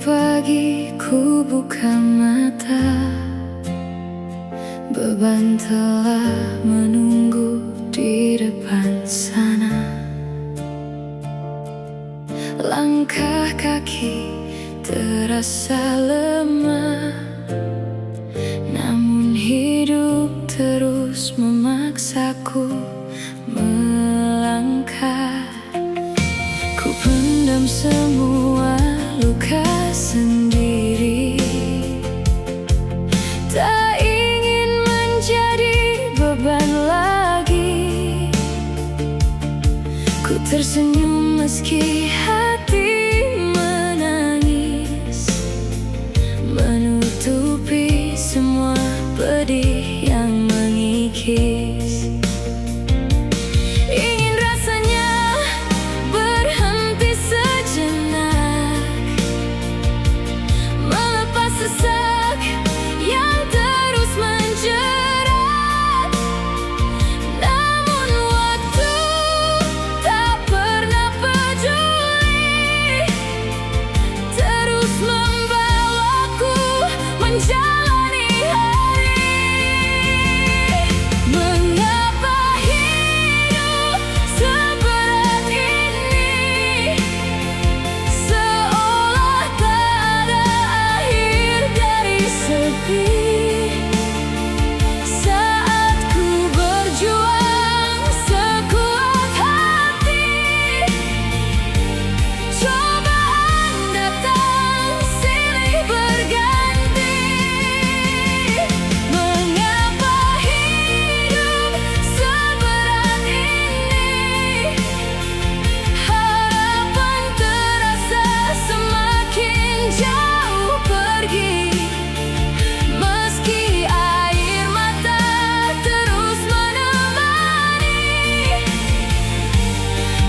pagi ku buka mata, beban telah menunggu di depan sana. Langkah kaki terasa lemah, namun hidup terus memaksaku melangkah. Ku pendam semua luka sendiri, tak ingin menjadi beban lagi. Ku tersenyum meski hati menangis, menutupi semua pedih yang mengikis. Ingin rasanya berhenti sejenak, melepas sesak yang terus menjerat. Namun waktu tak pernah peduli, terus membawaku menjalani hari. Mengapa hidup seberat ini, seolah tak ada akhir dari sepi. Saat ku berjuang sekuat hati, cobaan datang silih berganti. Mengapa hidup seberat ini, harapan terasa semakin jauh pergi. Meski air mata terus menemani,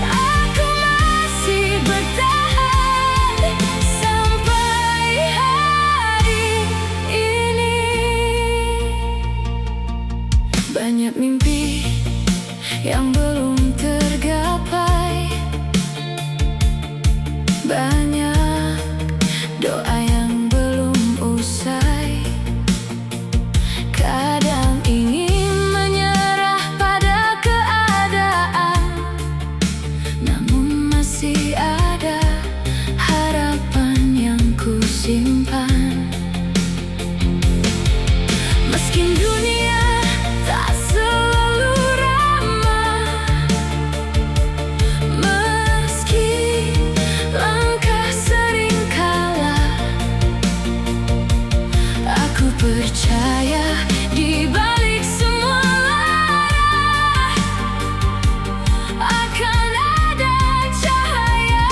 aku masih bertahan sampai hari ini. Banyak mimpi yang belum tergapai, banyak doa yang belum usai. Kadang ingin menyerah pada keadaan, namun masih ada harapan yang ku simpan. Meski dunia tak selalu ramah, meski langkah sering kalah, aku percaya di balik semua lara akan ada cahaya.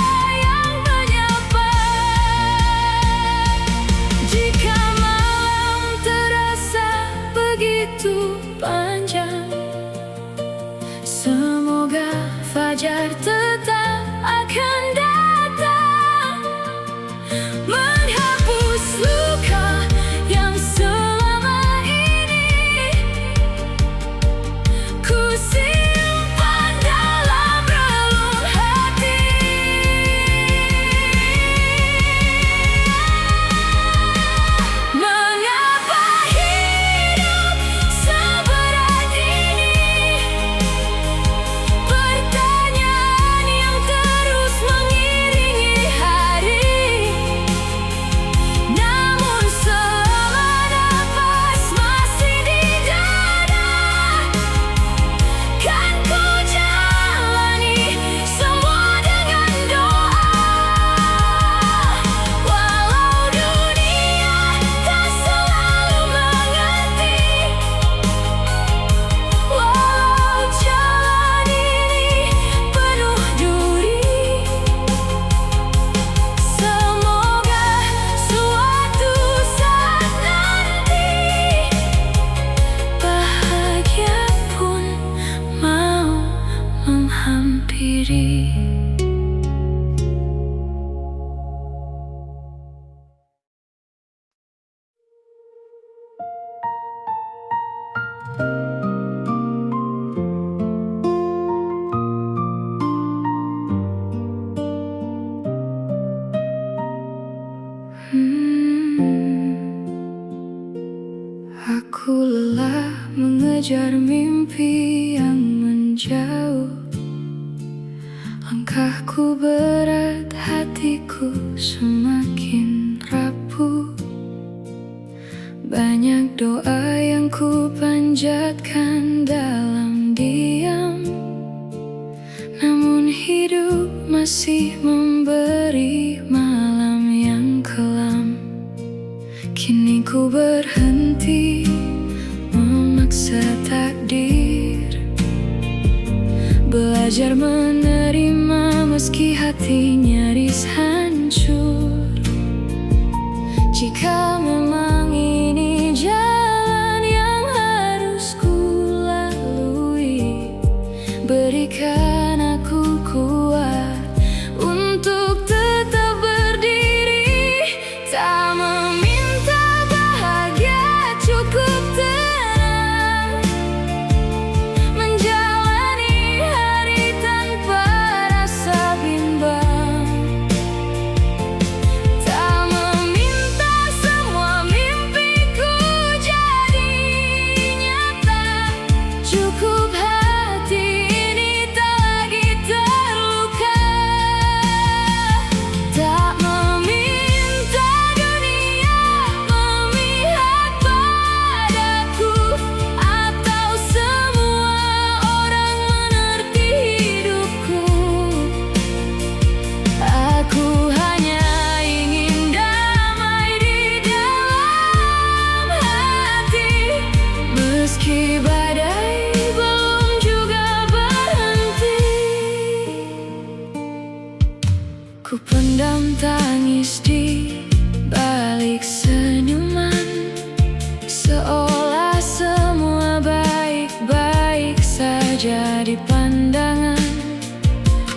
mengejar mimpi yang menjauh. Langkahku berat, hatiku semakin rapuh. Banyak doa yang ku panjatkan dalam diam, namun hidup masih memberi malam yang kelam. Kini ku berhenti memaksa takdir, belajar menerima meski hati nyaris hancur. Jika memang ini jalan yang harus ku lalui, berikan aku kuat untuk tetap berdiri. Tak meminta bahagia, cukup tenang menjalani hari tanpa rasa bimbang. Tak meminta semua mimpiku jadi nyata, cukup hati ini tak lagi terluka. Tak meminta dunia memihak padaku, atau semua orang mengerti hidupku. Aku hanya ingin damai di dalam hati, meski badai belum juga berhenti. Ku pendam tangis di balik senyuman, seolah semua baik-baik saja di pandangan.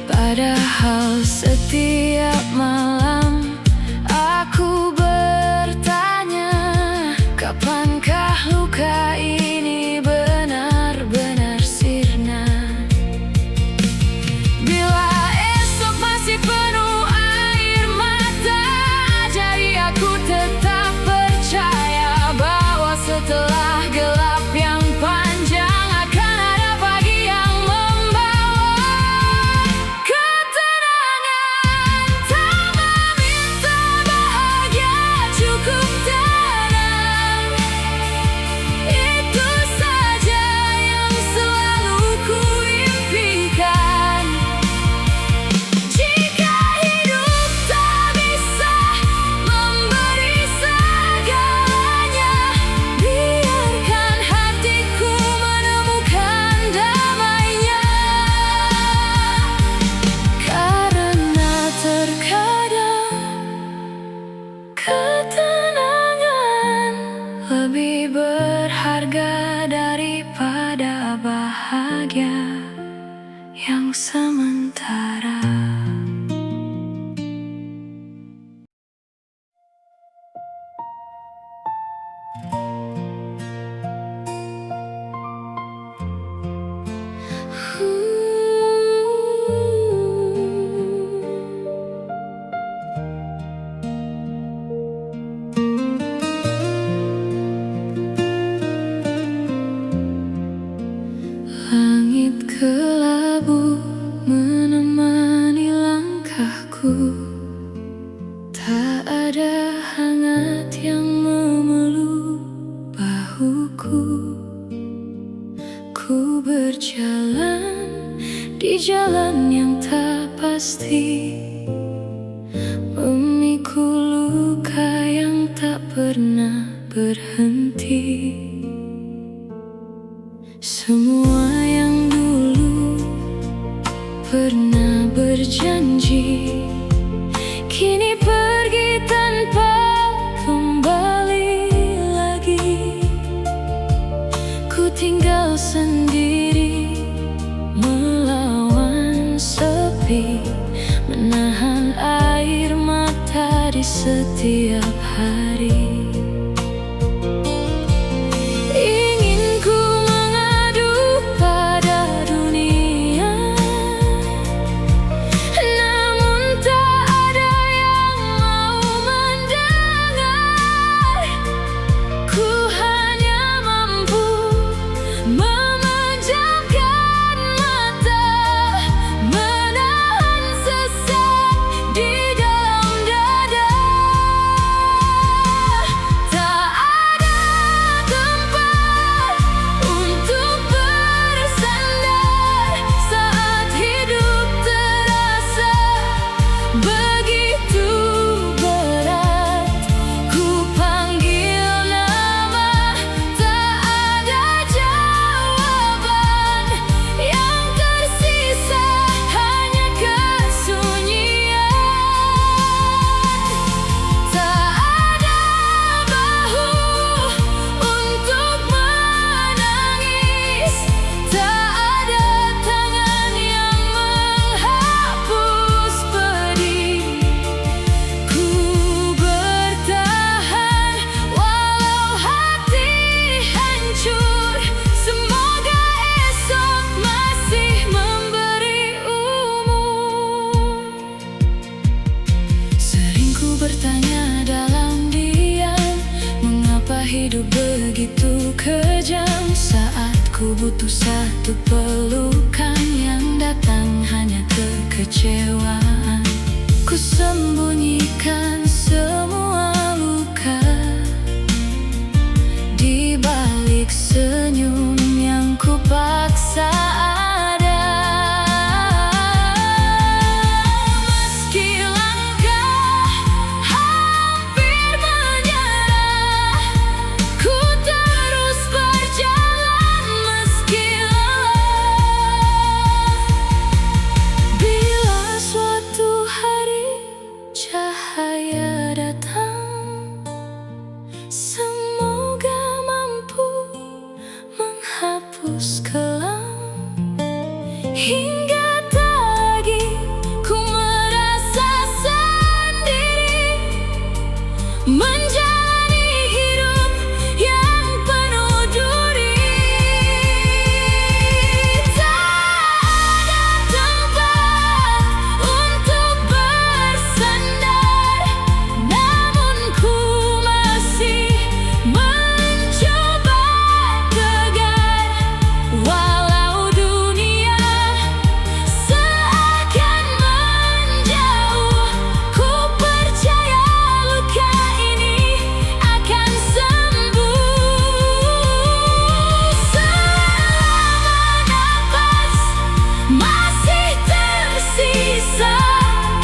Padahal setiap malam aku bertanya, kapankah luka ini benar-benar sirna? Bila esok masih penuh air mata, ajari aku tetap percaya bahwa setelah gelap yang panjang akan ada pagi yang membawa ketenangan. Tak meminta bahagia, cukup tenang, itu saja yang selalu ku impikan. Jika hidup tak bisa memberi segalanya, biarkan hatiku menemukan damainya. Karena terkadang ketenangan lebih berharga daripada bahagia yang sementara. Langit kelabu menemani langkahku, tak ada hangat yang memeluk bahuku. Ku berjalan di jalan yang tak pasti, memikul luka yang tak pernah berhenti. Semua yang dulu pernah berjanji kini pergi tanpa kembali lagi. Ku tinggal sendiri melawan sepi, menahan air mata di setiap hari. My hidup begitu kejam. Saat ku butuh satu pelukan, yang datang hanya kekecewaan. Ku sembunyikan semua luka di balik senyum yang ku paksa ada. Meski langkah hampir menyerah, ku terus berjalan meski lelah. Bila suatu hari cahaya datang, semoga mampu menghapus kelam, hingga tak lagi ku merasa sendiri, menjalani hidup yang penuh duri. Tak ada tempat untuk bersandar, namun ku masih mencoba tegar. Walau dunia seakan menjauh, ku percaya luka ini akan sembuh. Selama napas masih tersisa,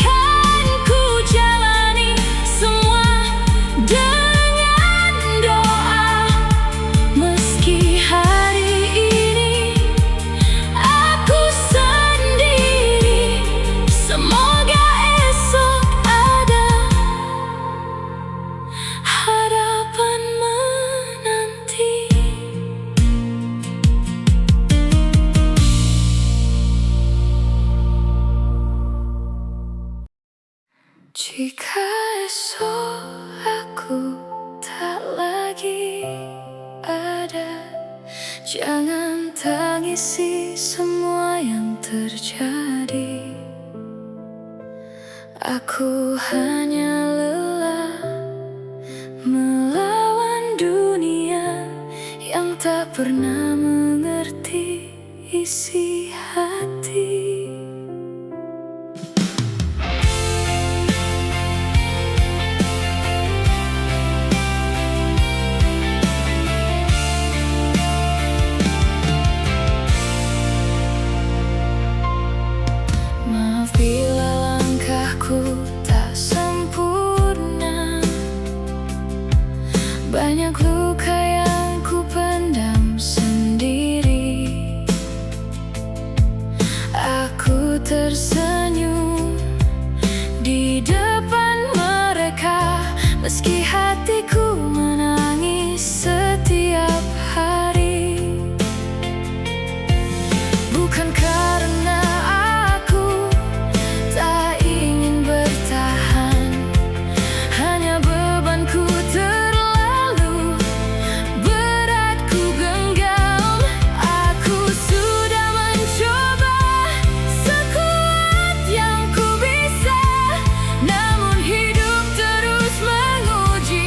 kan ku jalani semua dengan doa. Meski hari ini aku sendiri, semoga esok ada harapan menanti. Jika esok aku tak lagi ada, jangan tangisi semua yang terjadi. Aku hanya lelah melawan dunia yang tak pernah mengerti isi hati. Maaf bila langkahku tak sempurna, banyak luka yang ku pendam sendiri. Aku tersenyum di depan mereka, meski hatiku menangis setiap hari. Bukan karena aku tak ingin bertahan, hanya bebanku terlalu berat ku genggam. Aku sudah mencoba sekuat yang ku bisa, namun hidup terus menguji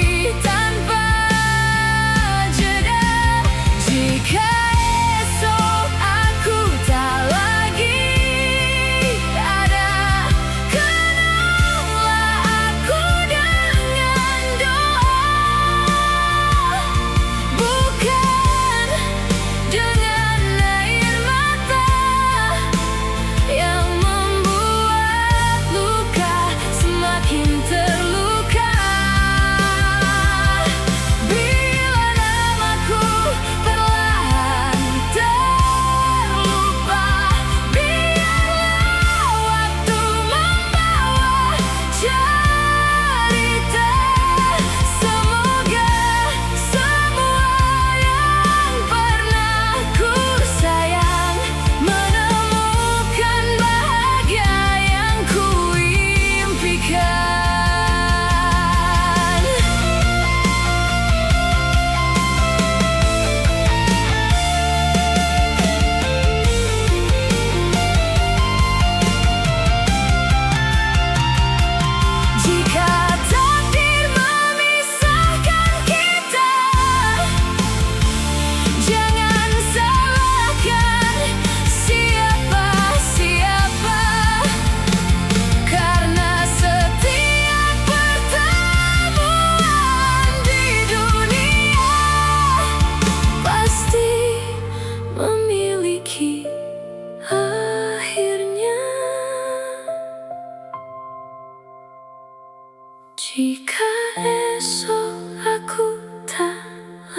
Jika esok aku tak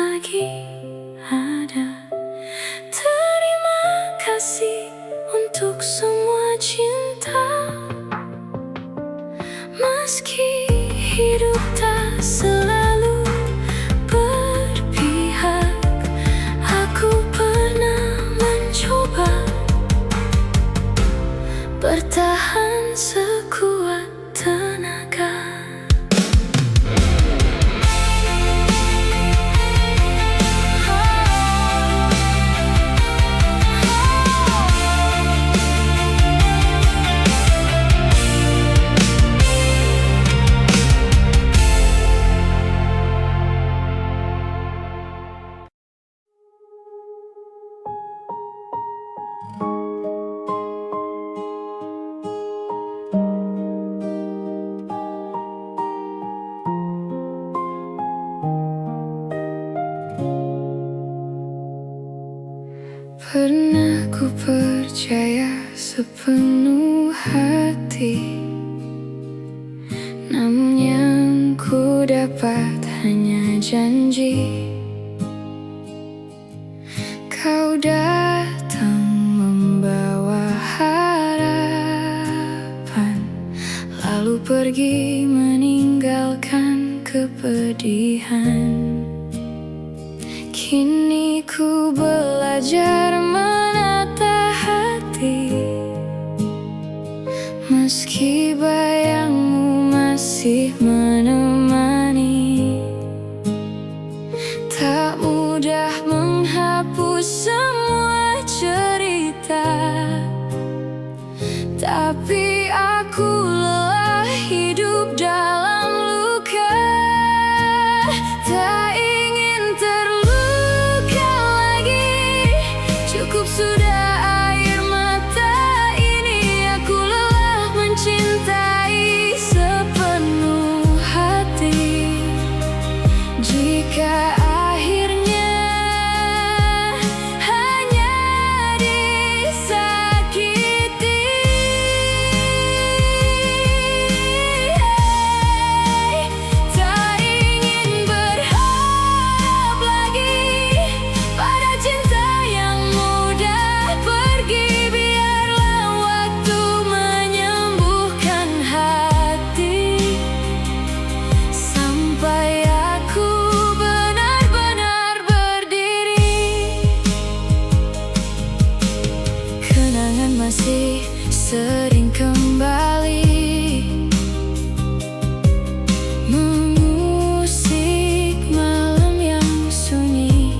lagi ada, terima kasih untuk semua cinta. Meski hidup tak selalu berpihak, aku pernah mencoba bertahan sekuat tenaga. Pernah ku percaya sepenuh hati, namun yang ku dapat hanya janji. Kau datang membawa harapan, lalu pergi meninggalkan kepedihan. Kini ku belajar menata hati, meski bayangmu masih menemani. Tak mudah menghapus semua cerita, tapi aku lelah hidup dalam luka. Tak ingin terluka lagi, cukup sudah air mata ini. Aku lelah mencintai sepenuh hati. Jika akhirnya hanya disakiti, tak ingin berharap lagi pada cinta yang mudah pergi. Biarlah waktu menyembuhkan hati, sampai aku benar-benar berdiri. Kenangan masih sering kembali mengusik malam yang sunyi.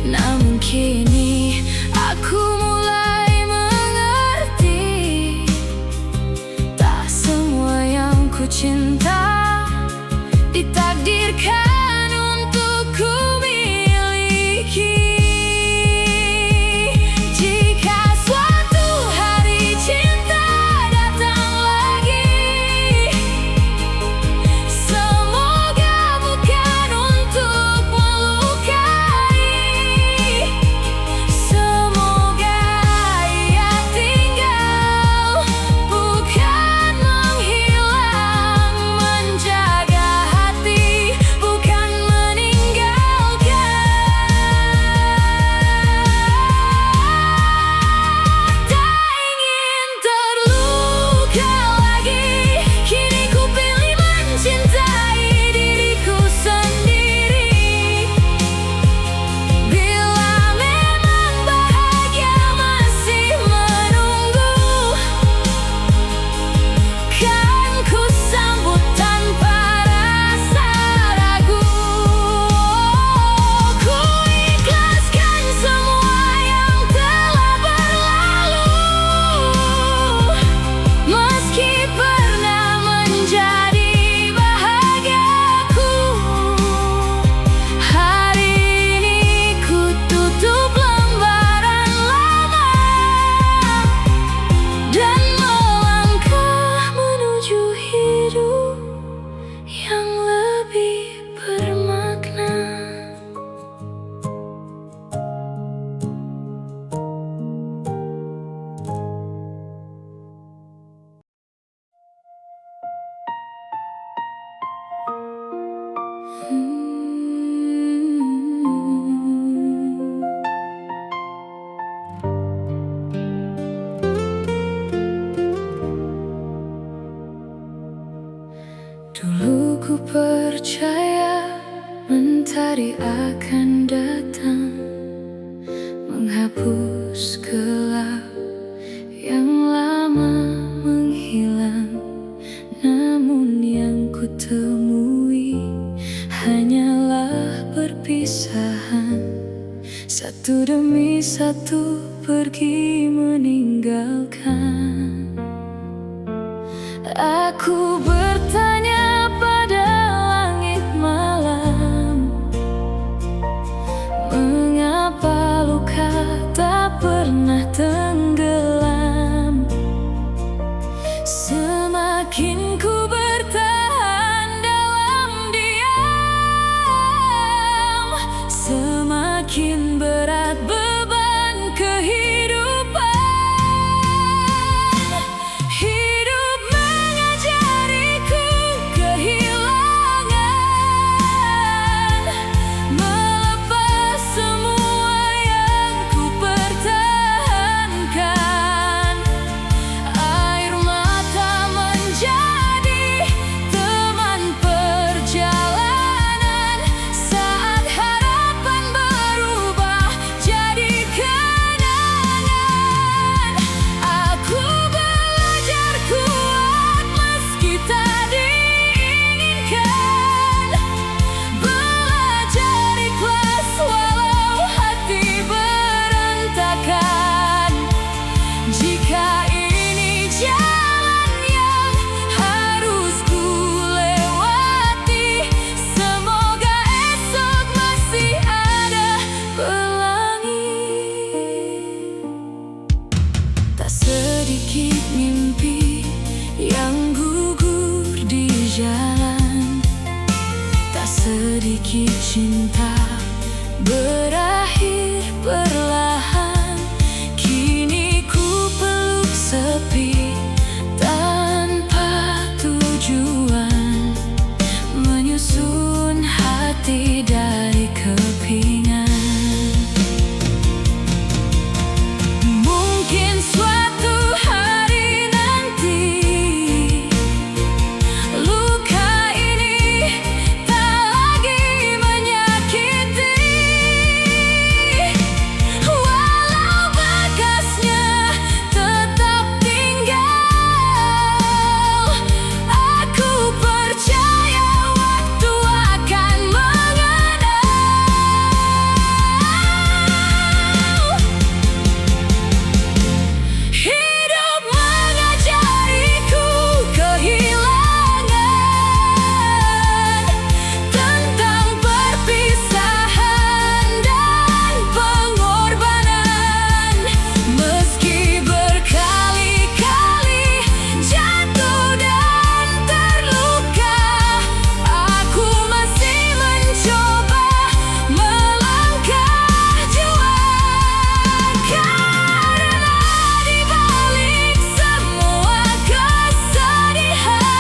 Namun kini aku mulai mengerti, tak semua yang ku cinta ditakdirkan untuk ku miliki. Jika suatu hari cinta datang lagi, semoga bukan untuk melukai. Semoga ia tinggal, bukan menghilang. Menjaga hati bukan Dulu ku percaya mentari akan datang, menghapus gelap yang lama menghilang. Namun yang ku temui hanyalah perpisahan, satu demi satu pergi meninggalkan. Aku bertanya pada langit malam, mengapa luka tak pernah tenggelam? Semakin ku bertahan dalam diam, semakin berat beban kehidupan. Hidup mengajariku kehilangan, melepas semua yang ku pertahankan. Air mata menjadi teman perjalanan, saat harapan berubah jadi kenangan. Aku belajar kuat meski tak diinginkan, belajar ikhlas walau hati berantakan. Jika ini jalan yang harus ku lewati, semoga esok masih ada pelangi. Tak sedikit mimpi yang gugur di jalan, tak sedikit cinta berakhir perlahan. Kini ku peluk sepi tanpa tujuan, menyusun hati dari kepingan. Mungkin suatu hari nanti luka ini tak lagi menyakiti, walau bekasnya tetap tinggal. Aku percaya waktu akan mengenal. Hidup mengajariku kehilangan, tentang perpisahan dan pengorbanan. Meski berkali-kali jatuh dan terluka, aku masih mencoba melangkah jua. Karena di balik semua kesedihan,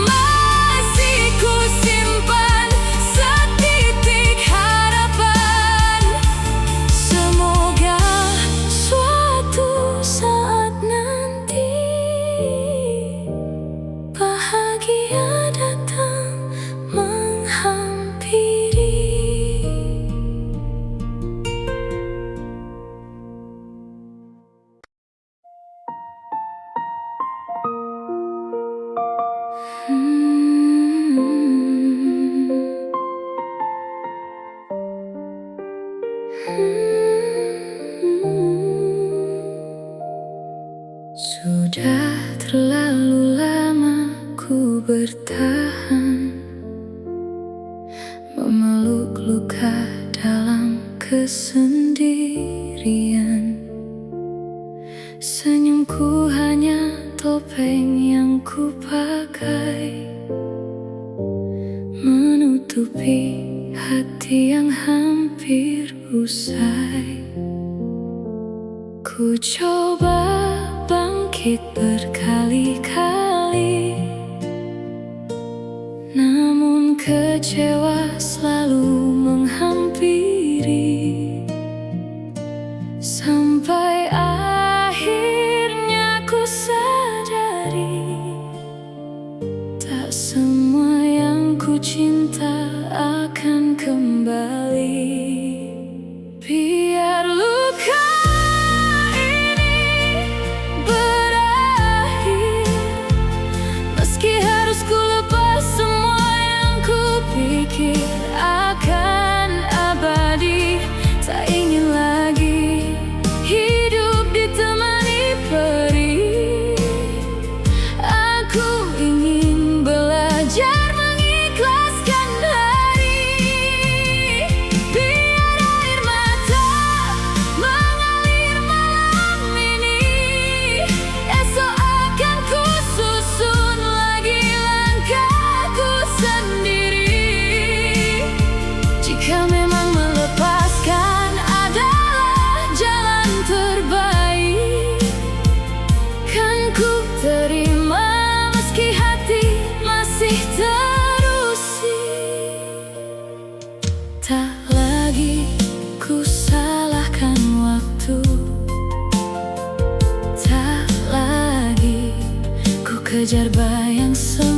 masih ku simpan setitik harapan. Semoga suatu saat nanti bahagia datang menghampiri. Sudah terlalu lama ku bertahan, memeluk luka dalam kesendirian. Senyumku hanya topeng yang ku pakai, menutupi hati yang hampir usai. Ku coba bangkit berkali-kali, namun kecewa selalu menghampiri. Sampai akhirnya ku sadari, tak terima meski hati masih terusik. Tak lagi ku salahkan waktu, tak lagi ku kejar bayang semu.